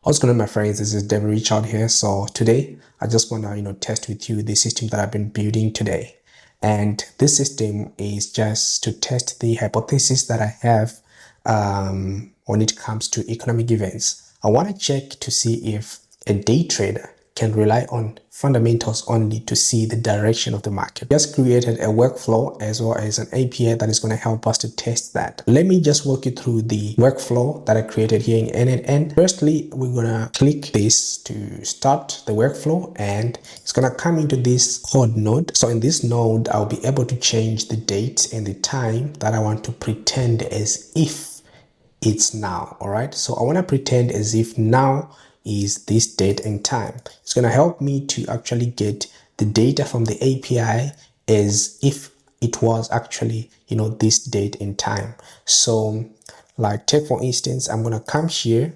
What's going on, my friends? This is David Richard here. So today I just want to test with you the system that I've been building today. And this system is just to test the hypothesis that I have when it comes to economic events. I want to check to see if a day trader can rely on fundamentals only to see the direction of the market. Just created a workflow as well as an API that is going to help us to test that. Let me just walk you through the workflow that I created here in n8n. Firstly, we're going to click this to start the workflow, and it's going to come into this code node. So in this node, I'll be able to change the date and the time that I want to pretend as if it's now. All right, so I want to pretend as if now is this date and time. It's going to help me to actually get the data from the API as if it was actually this date and time. So like, take for instance, I'm going to come here.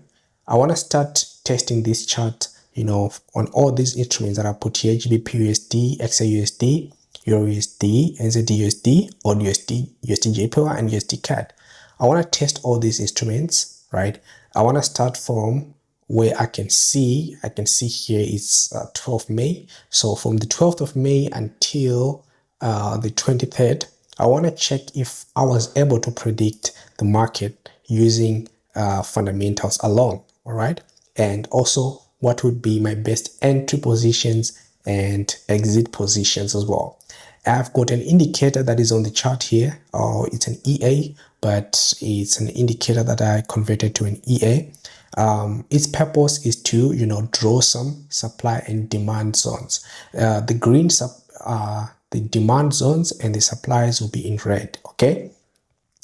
I want to start testing this chart on all these instruments that I put here: GBP USD, XAUSD, Euro USD, NZD USD, AUD USD, USD JPY, and USD CAD. I want to test all these instruments, right? I want to start from where I can see here it's 12th May. So from the 12th of May until the 23rd, I want to check if I was able to predict the market using fundamentals alone. All right, and also what would be my best entry positions and exit positions as well. I've got an indicator that is on the chart here, or it's an EA, but it's an indicator that I converted to an EA. Its purpose is to draw some supply and demand zones. The green the demand zones, and the supplies will be in red. Okay,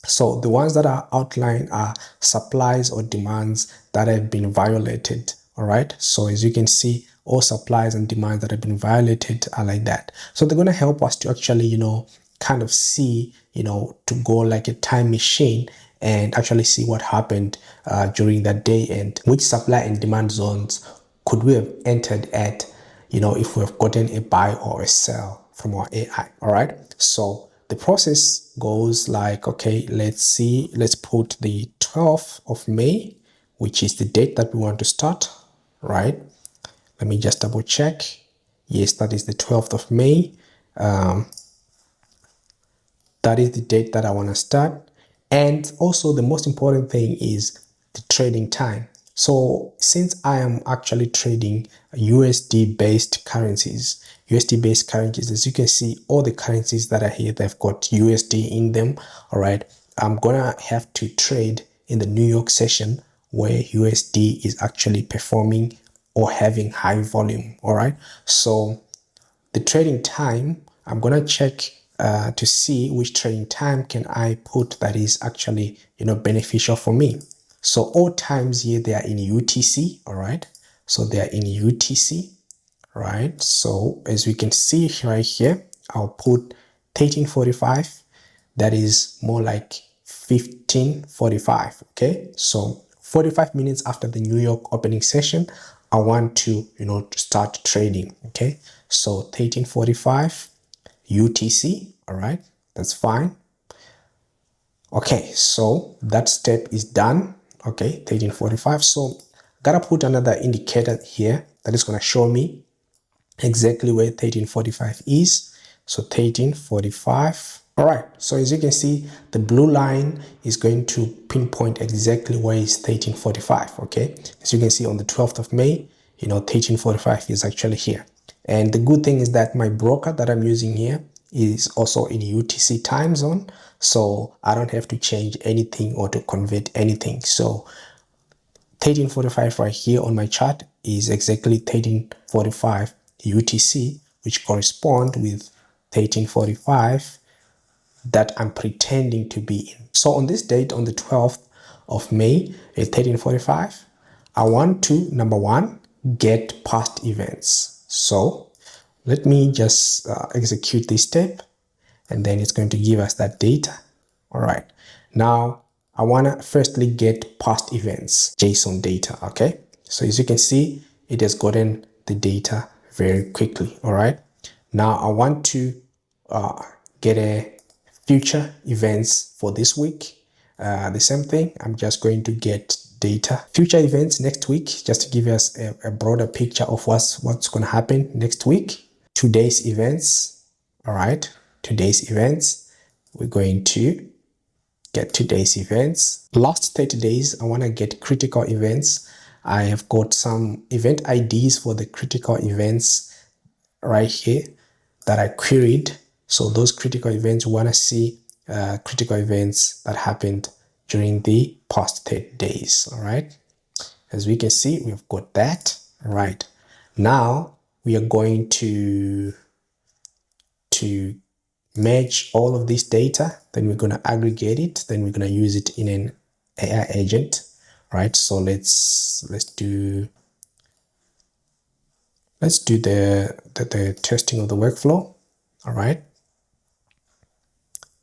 so the ones that are outlined are supplies or demands that have been violated. All right, so as you can see, all supplies and demands that have been violated are like that. So they're going to help us to actually kind of see to go like a time machine and actually see what happened during that day, and which supply and demand zones could we have entered at, if we have gotten a buy or a sell from our AI. All right, so the process goes like, okay, let's put the 12th of May, which is the date that we want to start, right? Let me just double check. Yes, that is the 12th of May. That is the date that I want to start. And also the most important thing is the trading time. So since I am actually trading USD based currencies, as you can see, all the currencies that are here, they've got USD in them. All right, I'm gonna have to trade in the New York session where USD is actually performing or having high volume. All right, so the trading time, I'm gonna check to see which trading time can I put that is actually beneficial for me. So all times here, they are in UTC. All right, so they are in UTC, right? So as we can see right here, I'll put 1345. That is more like 1545. Okay, so 45 minutes after the New York opening session, I want to start trading. Okay, so 1345 UTC. All right, that's fine. Okay, so that step is done. Okay, 1345. So gotta put another indicator here that is going to show me exactly where 1345 is. So 1345. All right, so as you can see, the blue line is going to pinpoint exactly where is 1345. Okay, as you can see on the 12th of May, 1345 is actually here. And the good thing is that my broker that I'm using here is also in UTC time zone, so I don't have to change anything or to convert anything. So 1345 right here on my chart is exactly 1345 UTC, which correspond with 1345 that I'm pretending to be in. So on this date, on the 12th of May at 1345, I want to, number one, get past events. So let me just execute this step, and then it's going to give us that data. All right, now I want to firstly get past events JSON data. Okay, so as you can see, it has gotten the data very quickly. All right, now I want to get a future events for this week. The same thing, I'm just going to get data. Future events next week, just to give us a broader picture of what's going to happen next week. Today's events. All right, today's events. We're going to get today's events. Last 30 days, I want to get critical events. I have got some event IDs for the critical events right here that I queried. So those critical events, we want to see critical events that happened during the past 30 days. All right. As we can see, we've got that. All right. Now we are going to merge all of this data. Then we're going to aggregate it. Then we're going to use it in an AI agent. Right. So let's do the testing of the workflow. All right.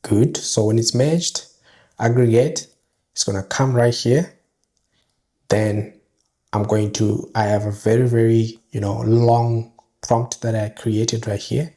Good. So when it's merged, aggregate, it's going to come right here. Then I have a very, very, long prompt that I created right here,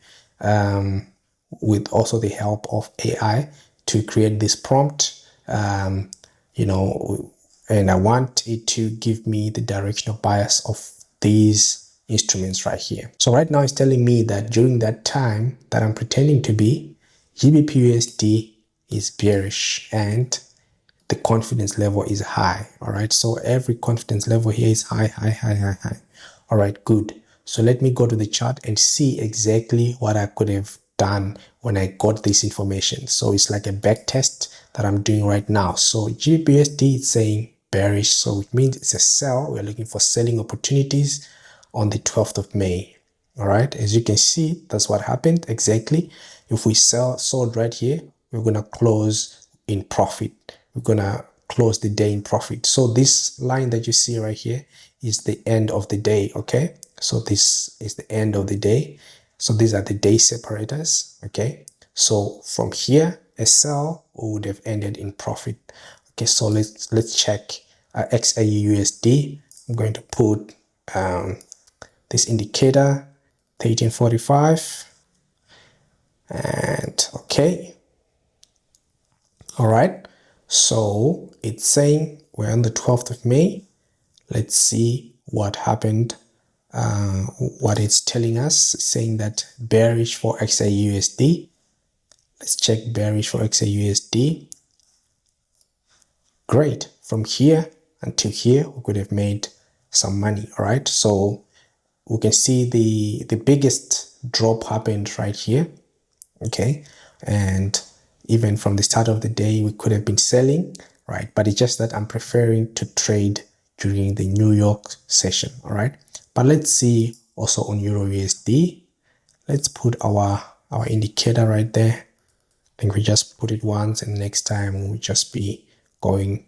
with also the help of AI to create this prompt, and I want it to give me the directional bias of these instruments right here. So right now it's telling me that during that time that I'm pretending to be, GBPUSD is bearish and the confidence level is high. All right, so every confidence level here is high. All right, good. So let me go to the chart and see exactly what I could have done when I got this information. So it's like a back test that I'm doing right now. So GBPUSD is saying bearish, so it means it's a sell. We're looking for selling opportunities on the 12th of May. All right, as you can see, that's what happened exactly. If we sold right here, we're gonna close in profit. We're gonna close the day in profit. So this line that you see right here is the end of the day. Okay, so this is the end of the day. So these are the day separators. Okay, so from here a sell would have ended in profit. Okay, so let's check XAUUSD. I'm going to put this indicator 1345 and okay. All right, so it's saying we're on the 12th of May. Let's see what happened. What it's telling us, it's saying that bearish for XAUUSD. Let's check bearish for XAUUSD. Great. From here until here, we could have made some money. All right, so we can see the biggest drop happened right here. Okay, and even from the start of the day we could have been selling, right? But it's just that I'm preferring to trade during the New York session. All right, but let's see also on Euro USD. Let's put our indicator right there. I think we just put it once and next time we'll just be going.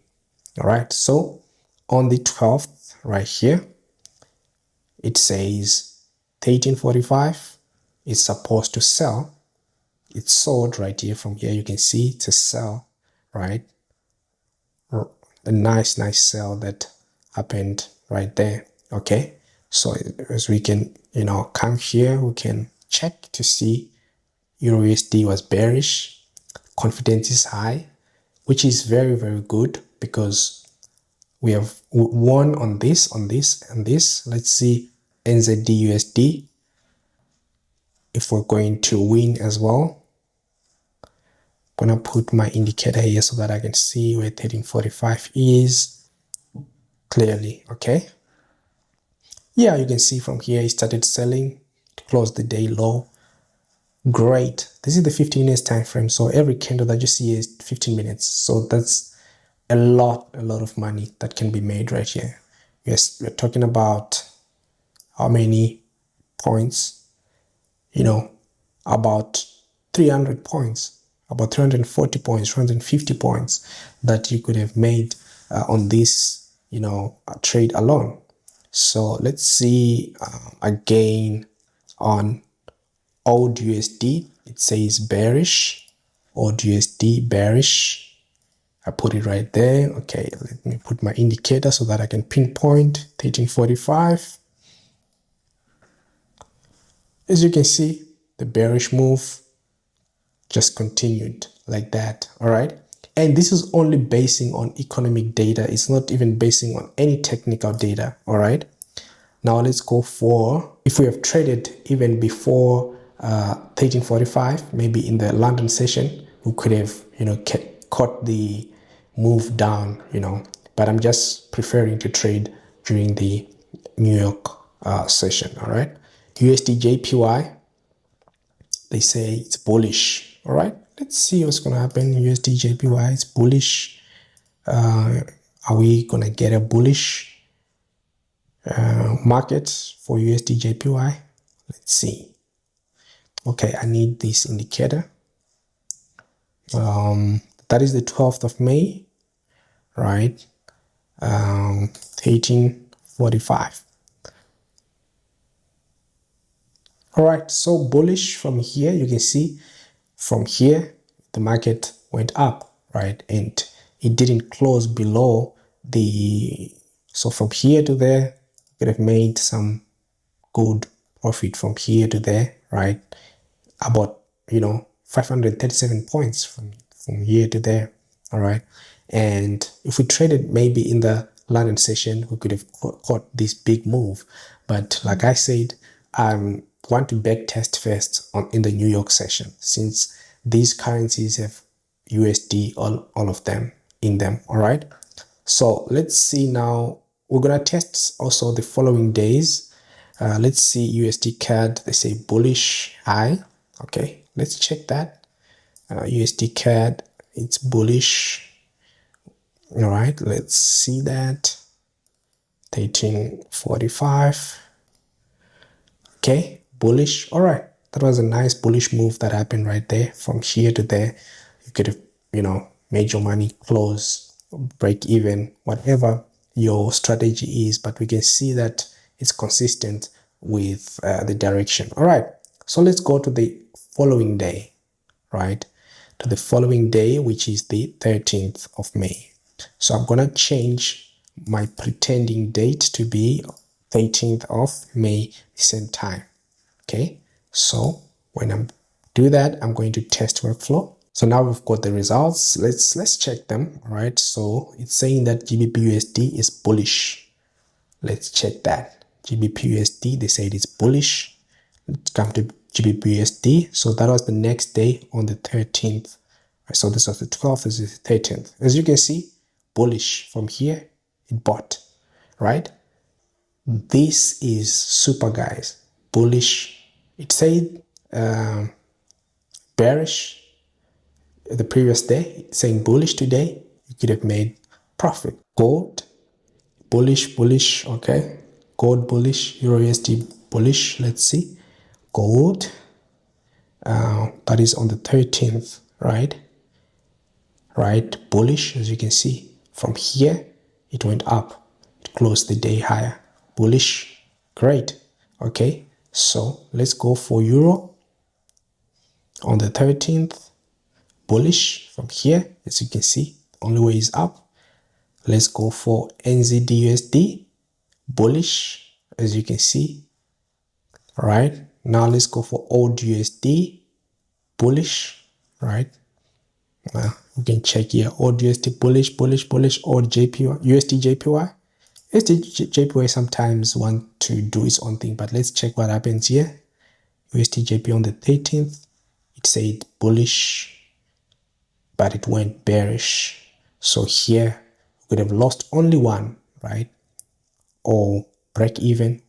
All right, so on the 12th right here it says 1345 is supposed to sell. It's sold right here. From here you can see it's a sell, right? A nice sell that happened right there. Okay, so as we can come here, we can check to see Euro USD was bearish, confidence is high, which is very, very good because we have won on this and this. Let's see NZD USD if we're going to win as well. I'm gonna put my indicator here so that I can see where 1345 is clearly. Okay, yeah, you can see from here it started selling to close the day low. Great. This is the 15 minutes time frame, so every candle that you see is 15 minutes. So that's a lot of money that can be made right here. Yes, we're talking about how many points? About 300 points, about 340 points, 350 points that you could have made on this, trade alone. So let's see again on old USD. It says bearish, old USD bearish. I put it right there. Okay, let me put my indicator so that I can pinpoint 1345. As you can see, the bearish move just continued like that. All right, And this is only basing on economic data. It's not even basing on any technical data. All right. Now let's go for, if we have traded even before 1345, maybe in the London session, we could have, caught the move down, but I'm just preferring to trade during the New York session. All right. USD JPY, they say it's bullish. All right. Let's see what's going to happen. USD JPY, it's bullish. Are we going to get a bullish market for USD JPY? Let's see. Okay, I need this indicator. That is the 12th of May, right? 1845. All right, so bullish from here. You can see from here the market went up, right? And it didn't close below the, so from here to there, you could have made some good profit from here to there, right? About 537 points from here to there. All right. And if we traded maybe in the London session, we could have caught this big move. But like I said, I want to back test first in the New York session, since these currencies have USD, all of them in them. All right. So let's see now. We're going to test also the following days. Let's see USD CAD. They say bullish high. Okay, let's check that. USD CAD, it's bullish. All right, let's see that. 1345. Okay, bullish. All right, that was a nice bullish move that happened right there. From here to there, you could have, made your money, close, break even, whatever your strategy is. But we can see that it's consistent with the direction. All right, so let's go to the following day, right? To the following day, which is the 13th of May. So I'm going to change my pretending date to be 13th of May, same time. Okay, so when I do that, I'm going to test workflow. So now we've got the results. Let's check them. All right, so it's saying that GBP/USD is bullish. Let's check that. GBP/USD, they said it's bullish. Let's come to GBP/USD. So that was the next day on the 13th. So this was the 12th, this is the 13th. As you can see, bullish from here, it bought, right? This is super, guys. Bullish. It said bearish the previous day, it's saying bullish today. You could have made profit. Gold, bullish, okay. Gold bullish, Euro USD bullish. Let's see. Gold, that is on the 13th, right? Bullish, as you can see. From here, it went up. It closed the day higher. Bullish, great. Okay, so let's go for Euro on the 13th. Bullish from here, as you can see, only way is up. Let's go for NZD/USD, bullish, as you can see. All right, now let's go for AUD/USD, bullish, right? We can check here. AUD/USD bullish, AUD JPY, USD JPY. USD JPY sometimes want to do its own thing, but let's check what happens here. USD JPY on the 13th, it said bullish, but it went bearish. So here we could have lost only one, right? Or break even,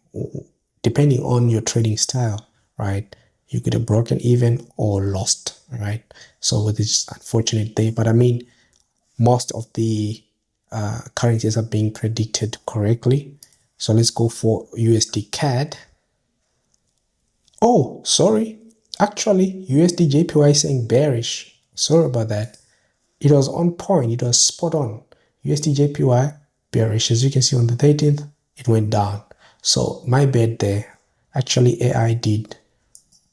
depending on your trading style, right? You could have broken even or lost, right? So with this unfortunate day, but I mean, most of the currencies are being predicted correctly. So let's go for USD CAD. Oh, sorry. Actually, USD JPY is saying bearish. Sorry about that. It was on point. It was spot on. USD JPY bearish. As you can see on the 13th, it went down. So my bad there. Actually, AI did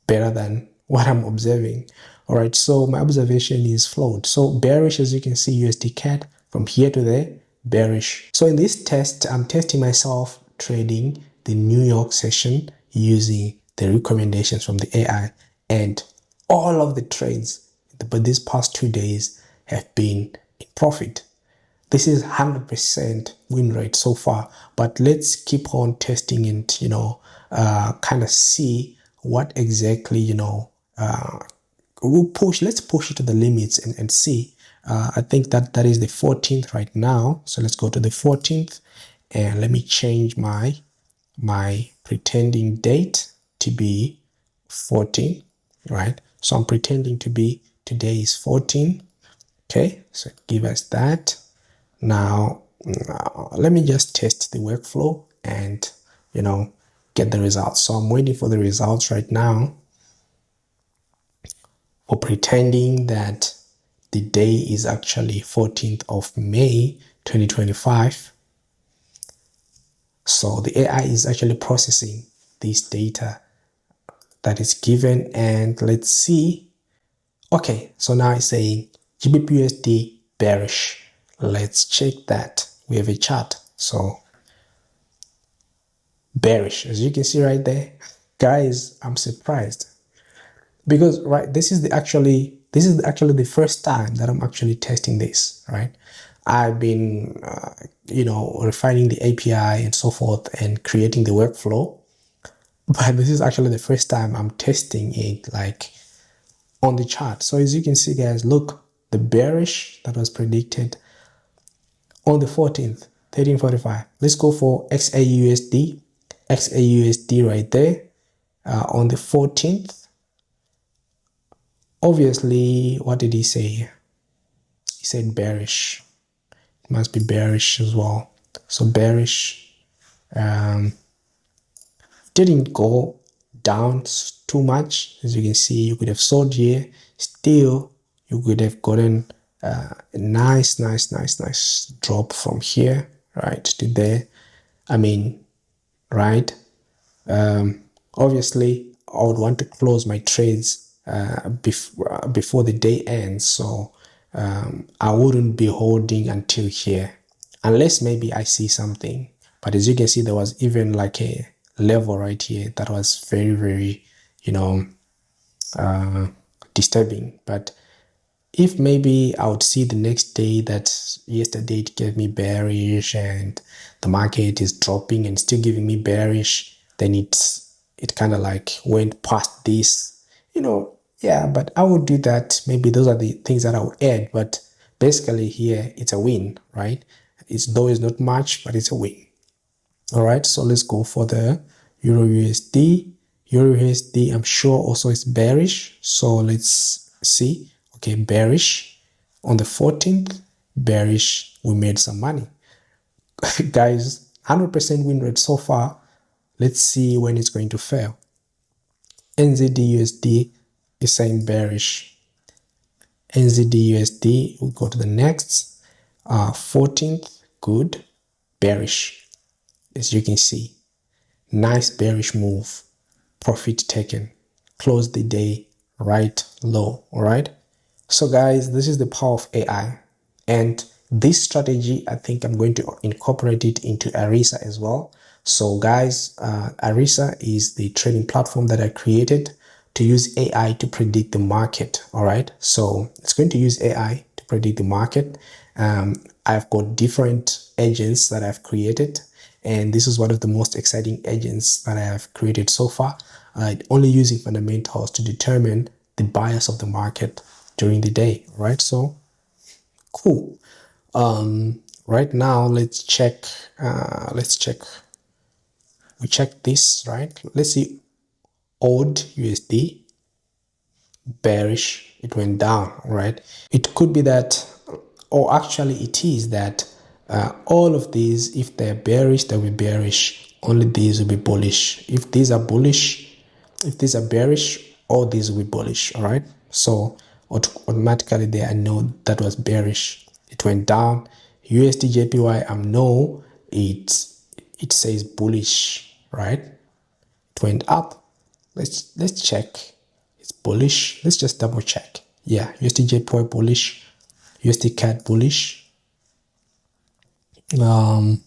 better than what I'm observing. All right, so my observation is flawed. So bearish, as you can see, USD CAD from here to there, bearish. So in this test, I'm testing myself trading the New York session using the recommendations from the AI, and all of the trades but these past 2 days have been in profit. This is 100% win rate so far, but let's keep on testing and kind of see what exactly let's push it to the limits and see. I think that is the 14th right now, so let's go to the 14th and let me change my pretending date to be 14, right? So I'm pretending to be today is 14. Okay, so give us that. Now let me just test the workflow and get the results. So I'm waiting for the results right now for pretending that the day is actually 14th of May 2025. So the AI is actually processing this data that is given, and let's see. Okay, so now it's saying GBPUSD bearish. Let's check that. We have a chart. So bearish, as you can see right there. Guys, I'm surprised because this is actually the first time that I'm actually testing this, right? I've been refining the API and so forth and creating the workflow, but this is actually the first time I'm testing it like on the chart. So as you can see, guys, look, the bearish that was predicted on the 14th, 1345. Let's go for XAUSD right there on the 14th. Obviously, what did he say here? He said bearish. It must be bearish as well. So bearish didn't go down too much. As you can see, you could have sold here. Still, you could have gotten a nice drop from here, right, to there. I mean, right? Obviously, I would want to close my trades before the day ends, so I wouldn't be holding until here, unless maybe I see something. But as you can see, there was even like a level right here that was very disturbing. But if maybe I would see the next day that yesterday it gave me bearish and the market is dropping and still giving me bearish, then it kind of like went past this, yeah, but I would do that. Maybe those are the things that I would add, but basically here it's a win, right? Though it's not much, but it's a win. All right, so let's go for the Euro USD. Euro USD, I'm sure also is bearish, so let's see. Okay, bearish on the 14th, bearish, we made some money. Guys, 100% win rate so far. Let's see when it's going to fail. NZD-USD is saying bearish. NZD-USD, we'll go to the next. 14th, good, bearish. As you can see, nice bearish move, profit taken, close the day right low. All right, so guys, this is the power of AI, and this strategy, I think I'm going to incorporate it into Arrissa as well. So guys, Arrissa is the trading platform that I created to use AI to predict the market. All right, so it's going to use AI to predict the market. I've got different agents that I've created, and this is one of the most exciting agents that I have created so far, only using fundamentals to determine the bias of the market during the day. Right, so cool. Right now, let's check. We check this, right? Let's see. Odd USD, bearish, it went down, right? It could be that, or actually it is that all of these, if they're bearish, they'll be bearish. Only these will be bullish. If these are bullish, if these are bearish, all these will be bullish. All right, so automatically there I know that was bearish. It went down. USD JPY, I know it says bullish, right? It went up. Let's check. It's bullish. Let's just double check. Yeah, USD JPY bullish, USD CAD bullish. Come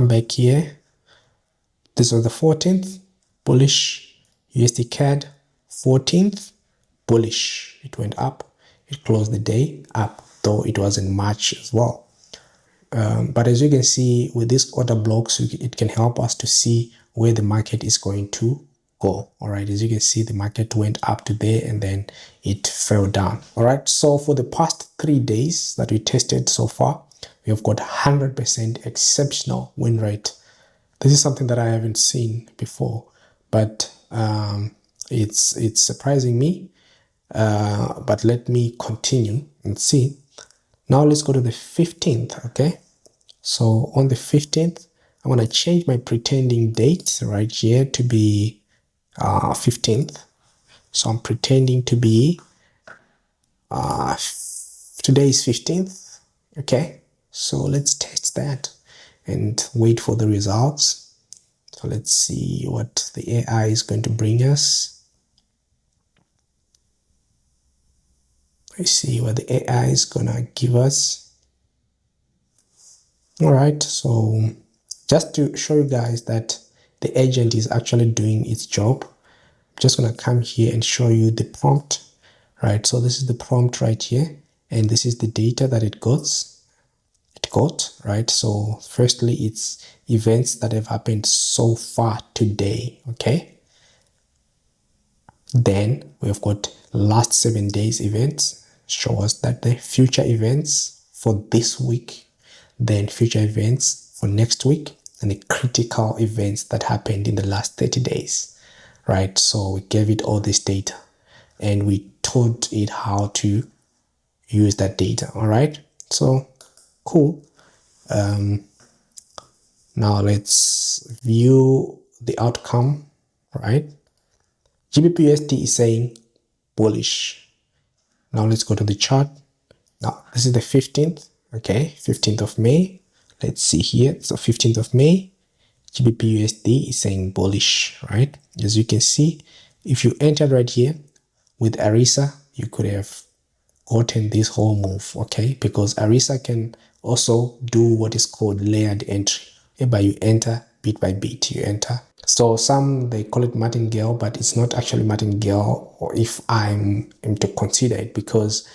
back here. This was the 14th, bullish. USD CAD 14th, bullish. It went up. It closed the day up. though it wasn't much as well. But as you can see with these order blocks, it can help us to see where the market is going to go. All right, as you can see, the market went up to there and then it fell down. All right, so for the past 3 days that we tested so far, we have got 100% exceptional win rate. This is something that I haven't seen before, but it's surprising me. But let me continue and see. Now let's go to the 15th. Okay, so on the 15th, I'm going to change my pretending date right here to be 15th. So I'm pretending to be today is 15th. Okay, so let's test that and wait for the results. So let's see what the AI is going to bring us. Let's see what the AI is gonna give us. All right, so just to show you guys that the agent is actually doing its job, I'm just gonna come here and show you the prompt. Right, so this is the prompt right here, and this is the data that it got, right? So firstly, it's events that have happened so far today. Okay, then we've got last 7 days events, show us that the future events for this week, then future events for next week, and the critical events that happened in the last 30 days, right? So we gave it all this data and we taught it how to use that data. All right, so cool. Now let's view the outcome, right? GBPUSD is saying bullish. Now let's go to the chart. Now this is the 15th. Okay, 15th of May. Let's see here. So 15th of May, GBPUSD is saying bullish, right? As you can see, if you entered right here with Arrissa, you could have gotten this whole move, okay? Because Arrissa can also do what is called layered entry, whereby you enter bit by bit, you enter. So some, they call it martingale, but it's not actually martingale, or if I'm to consider it, because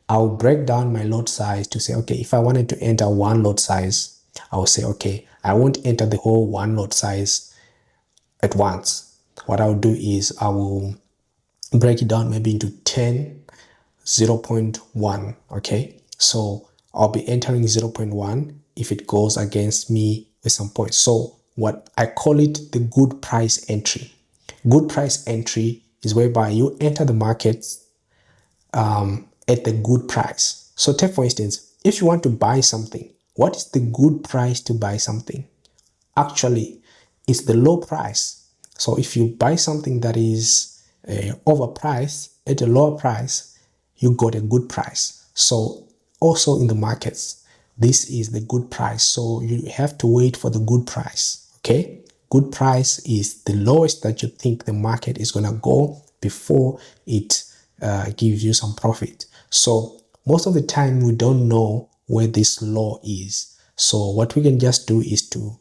I'll break down my lot size to say, okay, if I wanted to enter one lot size, I'll say, okay, I won't enter the whole one lot size at once. What I'll do is I will break it down maybe into 10, 0.1. Okay, so I'll be entering 0.1 if it goes against me with some points. So what I call it, the good price entry. Good price entry is whereby you enter the market at the good price. So take for instance, if you want to buy something, what is the good price to buy something? Actually, it's the low price. So if you buy something that is overpriced at a lower price, you got a good price. So also in the markets, this is the good price. So you have to wait for the good price. Okay, good price is the lowest that you think the market is gonna go before it gives you some profit. So most of the time we don't know where this low is. So what we can just do is to,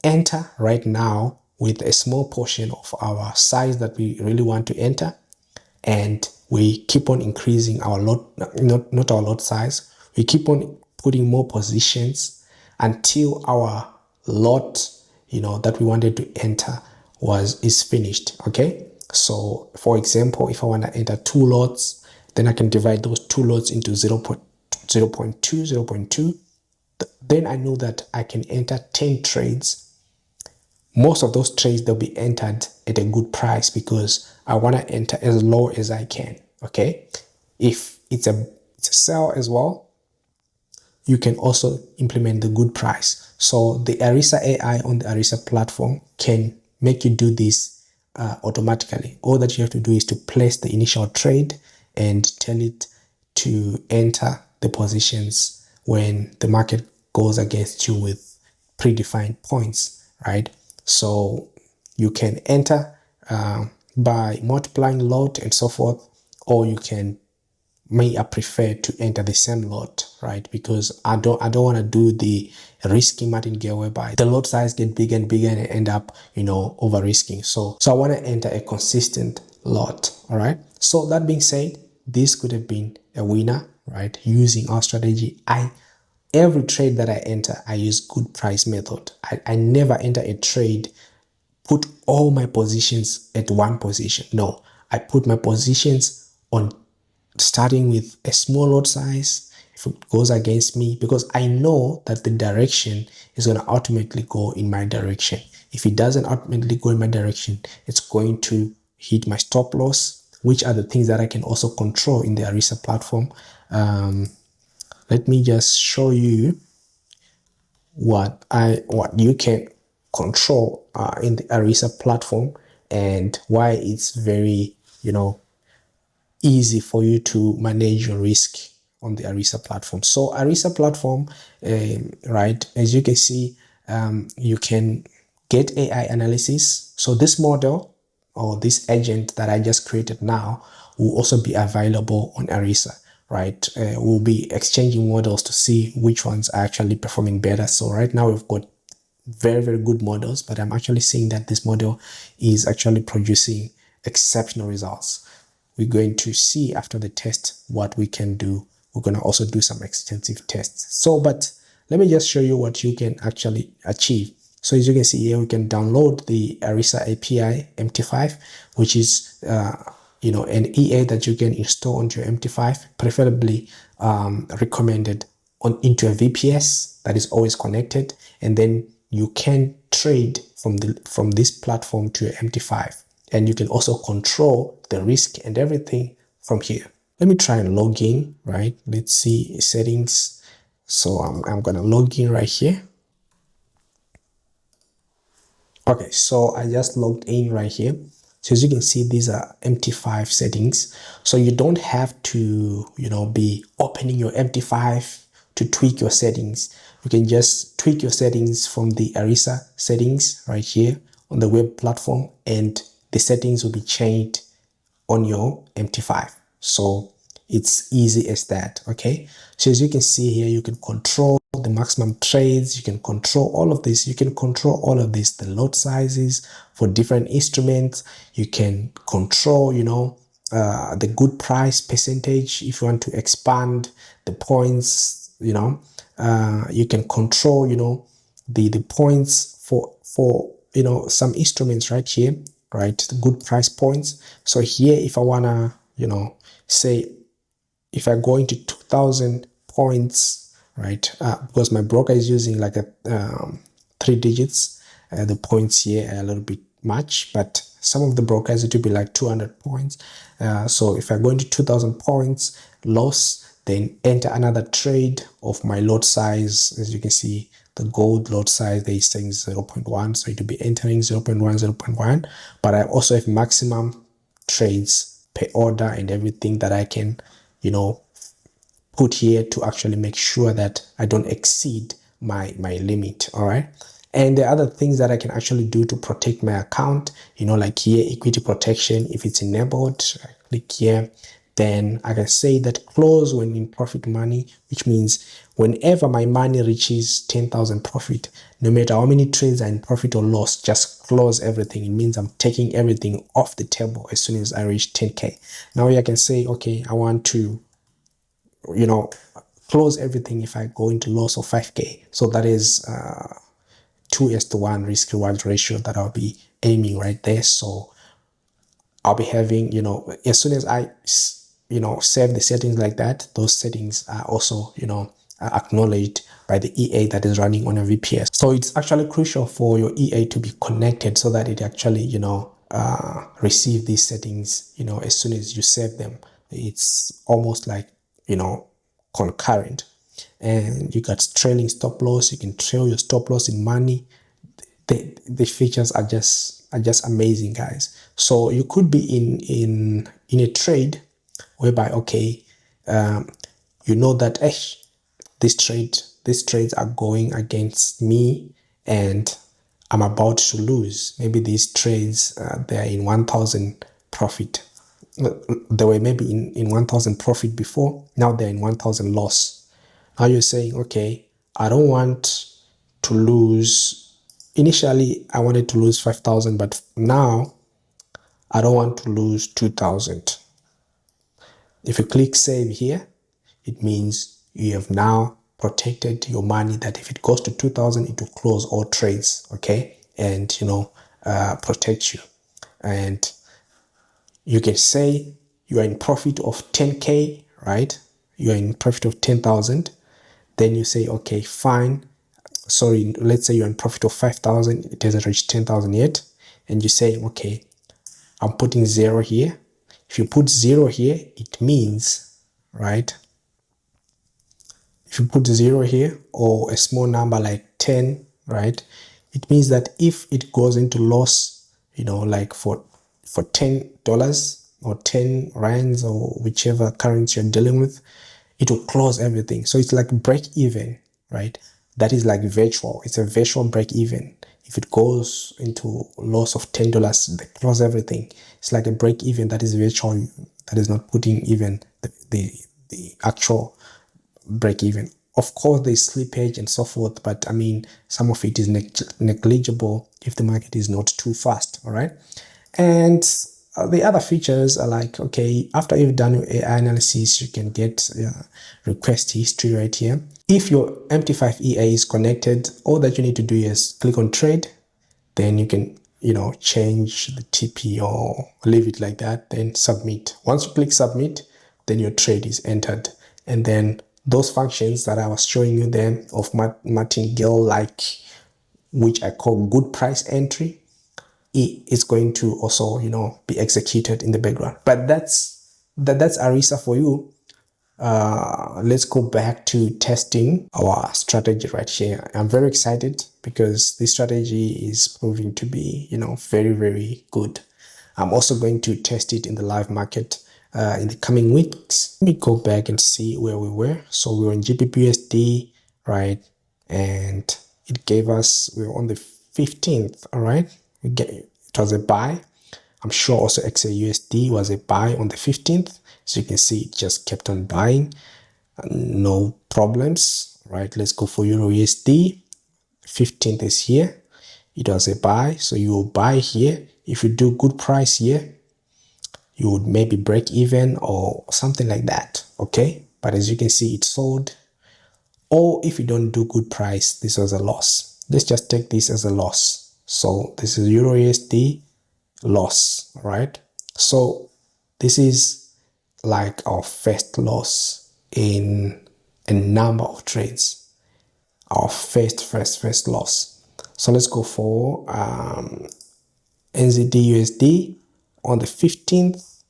enter right now with a small portion of our size that we really want to enter, and we keep on increasing our lot, not our lot size. We keep on putting more positions until our lot, that we wanted to enter is finished. Okay, so for example, if I want to enter 2 lots, then I can divide those 2 lots into 0.2, 0.2. Then I know that I can enter 10 trades. Most of those trades, they'll be entered at a good price because I want to enter as low as I can. Okay, if it's a sell as well, you can also implement the good price. So the Arrissa AI on the Arrissa platform can make you do this automatically. All that you have to do is to place the initial trade and tell it to enter the positions when the market goes against you with predefined points, right? So you can enter by multiplying lot and so forth, or you may prefer to enter the same lot, right? Because I don't want to do the risky martingale whereby the lot size get bigger and bigger and end up, over risking. So I want to enter a consistent lot. All right. So that being said, this could have been a winner, right? Using our strategy, every trade that I enter, I use good price method. I never enter a trade, put all my positions at one position. No, I put my positions on starting with a small lot size if it goes against me, because I know that the direction is going to ultimately go in my direction. If it doesn't ultimately go in my direction, it's going to hit my stop loss, which are the things that I can also control in the Arrissa platform. Let me just show you what you can control in the Arrissa platform, and why it's very easy for you to manage your risk on the Arrissa platform. So Arrissa platform, right, as you can see, you can get AI analysis. So this model or this agent that I just created now will also be available on Arrissa, right? We'll be exchanging models to see which ones are actually performing better. So right now we've got very good models, but I'm actually seeing that this model is actually producing exceptional results. We're going to see after the test what we can do. We're going to also do some extensive tests. So, but let me just show you what you can actually achieve. So as you can see here, we can download the Arrissa API MT5, which is an EA that you can install onto your MT5, preferably recommended into a VPS that is always connected, and then you can trade from this platform to your MT5, and you can also control the risk and everything from here. Let me try and log in, right? Let's see settings. So I'm gonna log in right here. Okay, so I just logged in right here. So as you can see, these are MT5 settings. So you don't have to, be opening your MT5 to tweak your settings. You can just tweak your settings from the Arrissa settings right here on the web platform, and the settings will be changed on your MT5. So it's easy as that. Okay, so as you can see here, you can control the maximum trades, you can control all of this, the lot sizes for different instruments, you can control the good price percentage. If you want to expand the points, you can control the points for some instruments right here, right, the good price points. So here, if I wanna say, if I go into 2000 points, right, because my broker is using like a 3 digits, the points here are a little bit much, but some of the brokers it will be like 200 points. So if I go into 2000 points loss, then enter another trade of my lot size. As you can see, the gold lot size they is saying 0.1, so it will be entering 0.1, 0.1. But I also have maximum trades per order and everything that I can put here to actually make sure that I don't exceed my limit. All right. And the other things that I can actually do to protect my account, like here, equity protection, if it's enabled, I click here, then I can say that close when in profit money, which means whenever my money reaches 10,000 profit, no matter how many trades are in profit or loss, just close everything. It means I'm taking everything off the table as soon as I reach 10K. Now I can say, okay, I want to, close everything if I go into loss of 5K. So that is 2:1 risk reward ratio that I'll be aiming right there. So I'll be having, as soon as I, save the settings like that, those settings are also, acknowledged by the EA that is running on a VPS. So it's actually crucial for your EA to be connected so that it actually, receive these settings, as soon as you save them. It's almost like, concurrent. And you got trailing stop loss. You can trail your stop loss in money. The features are just amazing, guys. So you could be in a trade whereby, okay, that these trades are going against me and I'm about to lose. Maybe these trades they are in 1000 profit. They were maybe in 1000 profit before, now they're in 1000 loss. Now you're saying, okay, I don't want to lose. Initially I wanted to lose 5,000, but now I don't want to lose 2,000. If you click save here, it means you have now protected your money, that if it goes to 2000, it will close all trades, okay, and protect you. And you can say you are in profit of 10k, right? You are in profit of 10,000. Then you say, okay, fine. Sorry, let's say you're in profit of 5,000. It hasn't reached 10,000 yet. And you say, okay, I'm putting 0 here. If you put 0 here, it means, right? If you put 0 here or a small number like 10, right? It means that if it goes into loss, like for $10 or 10 rands or whichever currency you're dealing with, it will close everything. So it's like break even, right? That is like virtual. It's a virtual break even. If it goes into loss of $10, they close everything. It's like a break even that is virtual, that is not putting even the actual break even. Of course, there's slippage and so forth, but I mean, some of it is negligible if the market is not too fast. All right. And the other features are like, okay, after you've done your AI analysis, you can get request history right here. If your MT5EA is connected, all that you need to do is click on trade. Then you can, change the TP or leave it like that, then submit. Once you click submit, then your trade is entered. And then those functions that I was showing you there of martingale, like, which I call good price entry, it's going to also, be executed in the background. But that's Arrissa for you. Let's go back to testing our strategy right here. I'm very excited because this strategy is proving to be, very, very good. I'm also going to test it in the live market in the coming weeks. Let me go back and see where we were. So we were in GBPUSD, right? And it gave us, we were on the 15th, all right? It was a buy. I'm sure also XAUSD was a buy on the 15th. So you can see it just kept on buying. No problems, right? Let's go for EURUSD. 15th is here. It was a buy. So you will buy here. If you do good price here, you would maybe break even or something like that, okay? But as you can see, it sold. Or if you don't do good price, this was a loss. Let's just take this as a loss. So this is EURUSD loss, right? So this is like our first loss in a number of trades. Our first loss. So let's go for NZD/USD on the 15th.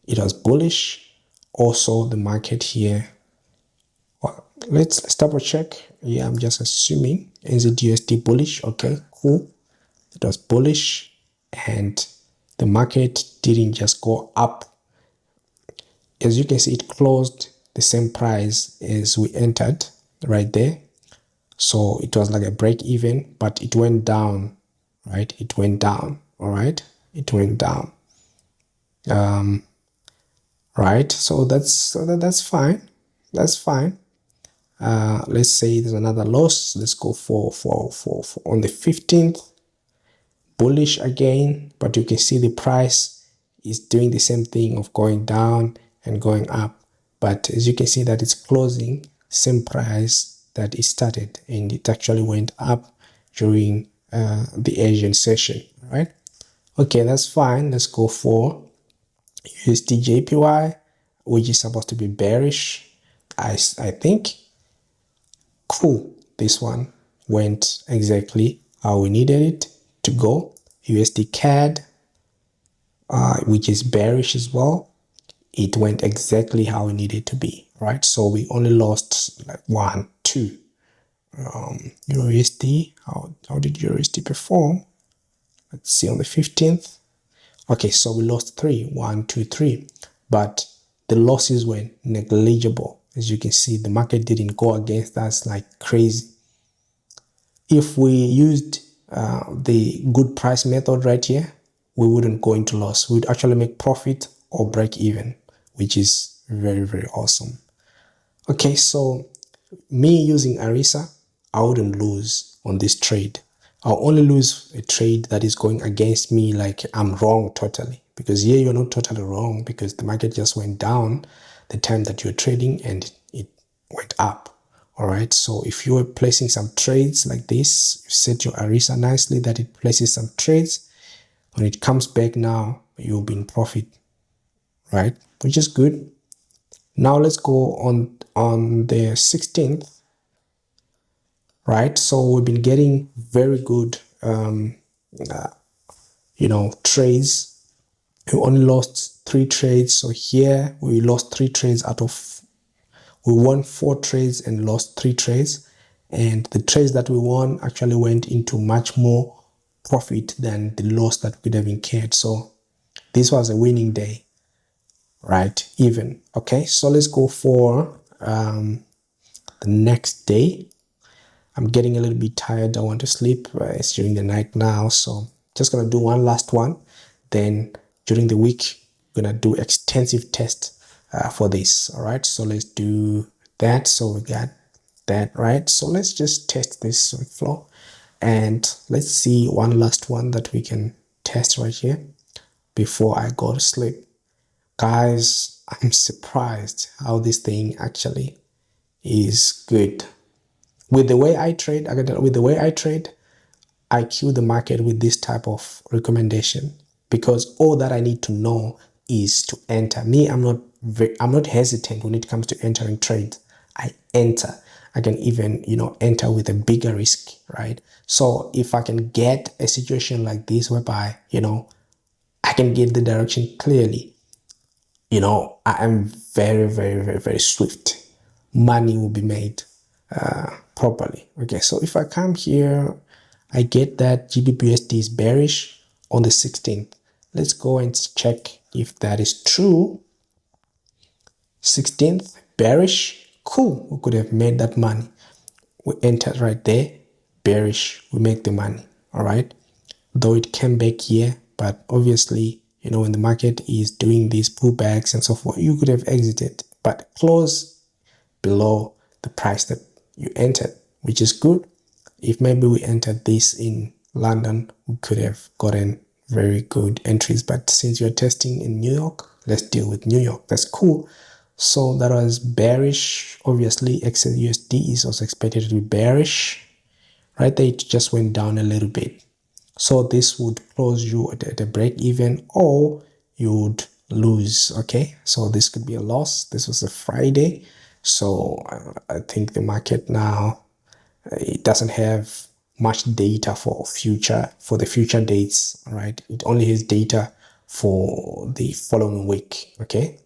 It was bullish. Also the market here, well, let's double check. Yeah, I'm just assuming NZD/USD bullish. Okay, cool. It was bullish and the market didn't just go up. As you can see, it closed the same price as we entered right there. So it was like a break even, but it went down, right? It went down, all right? It went down. Right, so that's fine. That's fine. Let's say there's another loss. Let's go for on the 15th. Bullish again, but you can see the price is doing the same thing of going down and going up. But as you can see that it's closing same price that it started, and it actually went up during the Asian session, right? Okay, that's fine. Let's go for USD/JPY, which is supposed to be bearish. I think. Cool. This one went exactly how we needed it to go. USD CAD, which is bearish as well, it went exactly how it needed to be, right? So we only lost like 1, 2. EURUSD, how did EURUSD perform? Let's see on the 15th. Okay, so we lost 3, 1, 2, 3, but the losses were negligible. As you can see, the market didn't go against us like crazy. If we used the good price method right here, we wouldn't go into loss. We'd actually make profit or break even, which is very, very awesome. Okay, so me using Arrissa, I wouldn't lose on this trade. I'll only lose a trade that is going against me, like I'm wrong totally. Because here you're not totally wrong because the market just went down. the time that you're trading, and it went up. All right, so if you were placing some trades like this, you set your Arrissa nicely that it places some trades. When it comes back now, you'll be in profit, right? Which is good. Now let's go on the 16th, right? So we've been getting very good, trades. We only lost 3 trades. So here we lost 3 trades we won 4 trades and lost 3 trades. And the trades that we won actually went into much more profit than the loss that we could have incurred. So this was a winning day, right? Even. Okay, so let's go for the next day. I'm getting a little bit tired. I want to sleep. It's during the night now, so just gonna do one last one. Then during the week, I'm gonna do extensive tests for this. All right, so let's do that. So we got that, right? So let's just test this flow, and let's see one last one that we can test right here before I go to sleep. Guys, I'm surprised how this thing actually is good. With the way I trade, I cue the market with this type of recommendation, because all that I need to know is to enter. Me, I'm not hesitant when it comes to entering trades. I enter. I can even, enter with a bigger risk, right? So if I can get a situation like this whereby, I can get the direction clearly, I am very, very, very, very swift. Money will be made properly. Okay, so if I come here, I get that GBPUSD is bearish on the 16th. Let's go and check if that is true. 16th bearish, cool. We could have made that money. We entered right there, bearish. We make the money. All right, though it came back here, but obviously, when the market is doing these pullbacks and so forth, you could have exited, but close below the price that you entered, which is good. If maybe we entered this in London, we could have gotten very good entries, but since you're testing in New York, let's deal with New York. That's cool. So that was bearish. Obviously, XAUSD is also expected to be bearish. Right there, it just went down a little bit. So this would close you at a break even, or you would lose. Okay, so this could be a loss. This was a Friday. So I think the market now, it doesn't have much data for the future dates, right? It only has data for the following week. Okay,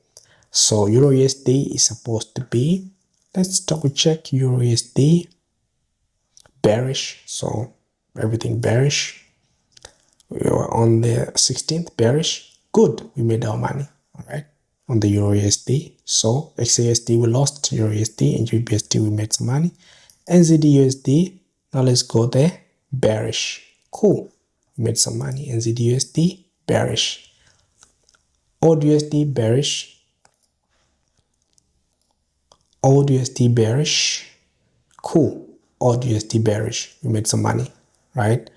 so Euro USD is supposed to be, let's double check, Euro USD bearish. So everything bearish. We were on the 16th bearish. Good, we made our money. All right, on the Euro USD. So XAUSD we lost, Euro USD and GBPUSD we made some money. NZD USD, now let's go there, bearish. Cool, we made some money. NZD USD bearish. AUD USD bearish. AUD USD bearish. Cool, AUD USD bearish. We made some money, right?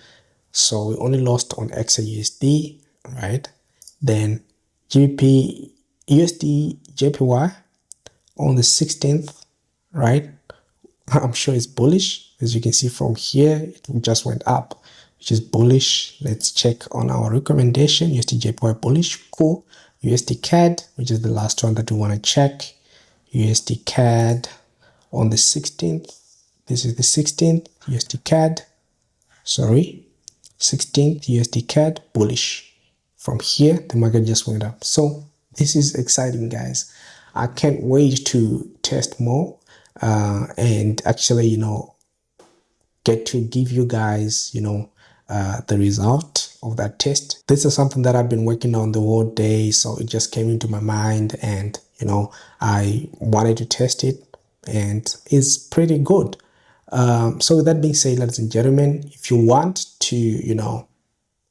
So we only lost on XAUSD, right? Then GBP USD JPY on the 16th, right? I'm sure it's bullish. As you can see from here, it just went up, which is bullish. Let's check on our recommendation. USD JPY bullish, cool. USD CAD, which is the last one that we want to check. USD CAD on the 16th. This is the 16th. USD CAD, sorry, 16th USD CAD bullish. From here, the market just went up. So this is exciting, guys. I can't wait to test more and actually, get to give you guys, the result of that test. This is something that I've been working on the whole day, so it just came into my mind, and I wanted to test it, and it's pretty good. So with that being said, ladies and gentlemen, if you want to,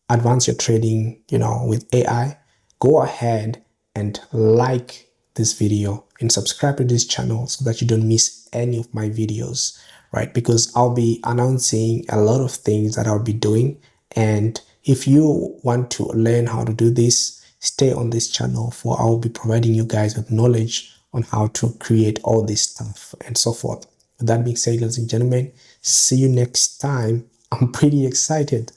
advance your trading, with AI, go ahead and like this video and subscribe to this channel so that you don't miss any of my videos, right? Because I'll be announcing a lot of things that I'll be doing. And if you want to learn how to do this, stay on this channel, for I'll be providing you guys with knowledge on how to create all this stuff and so forth. With that being said, ladies and gentlemen, see you next time. I'm pretty excited.